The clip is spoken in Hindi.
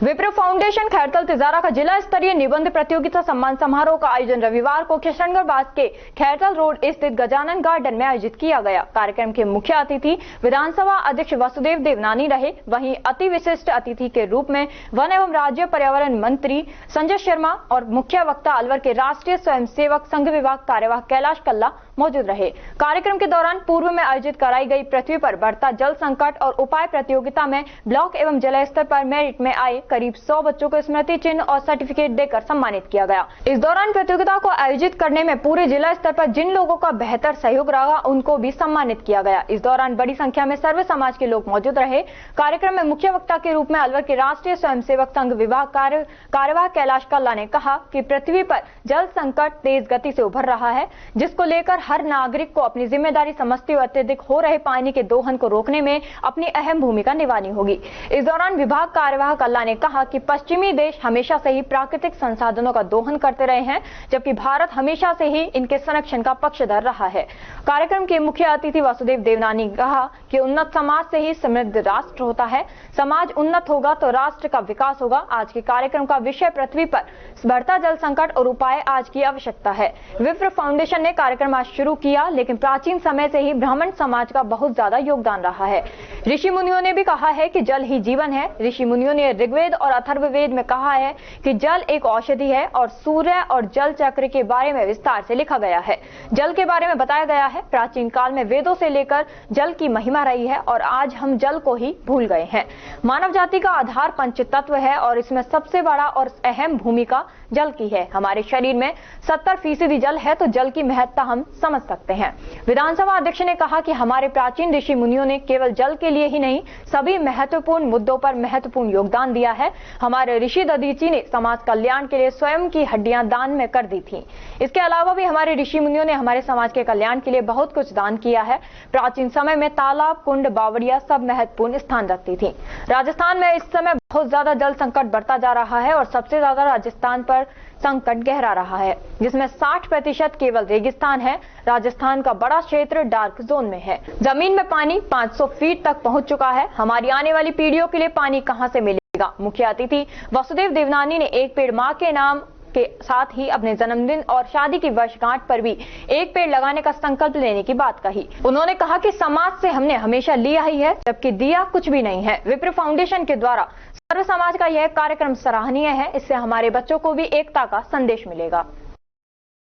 विप्रो फाउंडेशन खैरतल तिजारा का जिला स्तरीय निबंध प्रतियोगिता सम्मान समारोह का आयोजन रविवार को किशनगढ़ बास के खैरतल रोड स्थित गजानन गार्डन में आयोजित किया गया। कार्यक्रम के मुख्य अतिथि विधानसभा अध्यक्ष वासुदेव देवनानी रहे। वहीं अति विशिष्ट अतिथि के रूप में वन एवं राज्य पर्यावरण मंत्री संजय शर्मा और मुख्य वक्ता अलवर के राष्ट्रीय स्वयंसेवक संघ विभाग कार्यवाह कैलाश कल्ला मौजूद रहे। कार्यक्रम के दौरान पूर्व में आयोजित कराई गई पृथ्वी पर बढ़ता जल संकट और उपाय प्रतियोगिता में ब्लॉक एवं जिला स्तर पर मेरिट में आए करीब 100 बच्चों को स्मृति चिन्ह और सर्टिफिकेट देकर सम्मानित किया गया। इस दौरान प्रतियोगिता को आयोजित करने में पूरे जिला स्तर पर जिन लोगों का बेहतर सहयोग रहा उनको भी सम्मानित किया गया। इस दौरान बड़ी संख्या में सर्व समाज के लोग मौजूद रहे। कार्यक्रम में मुख्य वक्ता के रूप में अलवर के राष्ट्रीय स्वयंसेवक संघ विभाग कार्यवाह कैलाश कल्ला ने कहा कि पृथ्वी पर जल संकट तेज गति से उभर रहा है, जिसको लेकर हर नागरिक को अपनी जिम्मेदारी समझते हुए अत्यधिक हो रहे पानी के दोहन को रोकने में अपनी अहम भूमिका निभानी होगी। इस दौरान विभाग कार्यवाह कल्ला ने कहा कि पश्चिमी देश हमेशा से ही प्राकृतिक संसाधनों का दोहन करते रहे हैं, जबकि भारत हमेशा से ही इनके संरक्षण का पक्षधर रहा है। कार्यक्रम के मुख्य अतिथि वासुदेव देवनानी ने कहा कि उन्नत समाज से ही समृद्ध राष्ट्र होता है। समाज उन्नत होगा तो राष्ट्र का विकास होगा। आज के कार्यक्रम का विषय पृथ्वी पर बढ़ता जल संकट और उपाय आज की आवश्यकता है। विप्रो फाउंडेशन ने कार्यक्रम आज शुरू किया, लेकिन प्राचीन समय से ही ब्राह्मण समाज का बहुत ज्यादा योगदान रहा है। ऋषि मुनियों ने भी कहा है कि जल ही जीवन है। ऋषि मुनियों ने ऋग्वेद और अथर्ववेद में कहा है कि जल एक औषधि है और सूर्य और जल चक्र के बारे में विस्तार से लिखा गया है। जल के बारे में बताया गया है। प्राचीन काल में वेदों से लेकर जल की महिमा रही है और आज हम जल को ही भूल गए हैं। मानव जाति का आधार पंच तत्व है और इसमें सबसे बड़ा और अहम भूमिका जल की है। हमारे शरीर में 70% जल है, तो जल की महत्ता हम समझ सकते हैं। विधानसभा अध्यक्ष ने कहा कि हमारे प्राचीन ऋषि मुनियों ने केवल जल के लिए ही नहीं, सभी महत्वपूर्ण मुद्दों पर महत्वपूर्ण योगदान दिया है। हमारे ऋषि दधीची ने समाज कल्याण के लिए स्वयं की हड्डियां दान में कर दी थी। इसके अलावा भी हमारे ऋषि मुनियों ने हमारे समाज के कल्याण के लिए बहुत कुछ दान किया है। प्राचीन समय में तालाब, कुंड, बावड़ियां सब महत्वपूर्ण स्थान रखती थी। राजस्थान में इस समय बहुत ज्यादा जल संकट बढ़ता जा रहा है और सबसे ज्यादा राजस्थान पर संकट गहरा रहा है, जिसमें 60% केवल रेगिस्तान है। राजस्थान का बड़ा क्षेत्र डार्क जोन में है। जमीन में पानी 500 फीट तक पहुंच चुका है। हमारी आने वाली पीढ़ियों के लिए पानी कहां से मिलेगा? मुख्य अतिथि वासुदेव देवनानी ने एक पेड़ मां के नाम के साथ ही अपने जन्मदिन और शादी की वर्षगांठ पर भी एक पेड़ लगाने का संकल्प लेने की बात कही। उन्होंने कहा कि समाज से हमने हमेशा लिया ही है, जबकि दिया कुछ भी नहीं है। विप्रो फाउंडेशन के द्वारा सर्व समाज का यह कार्यक्रम सराहनीय है। इससे हमारे बच्चों को भी एकता का संदेश मिलेगा।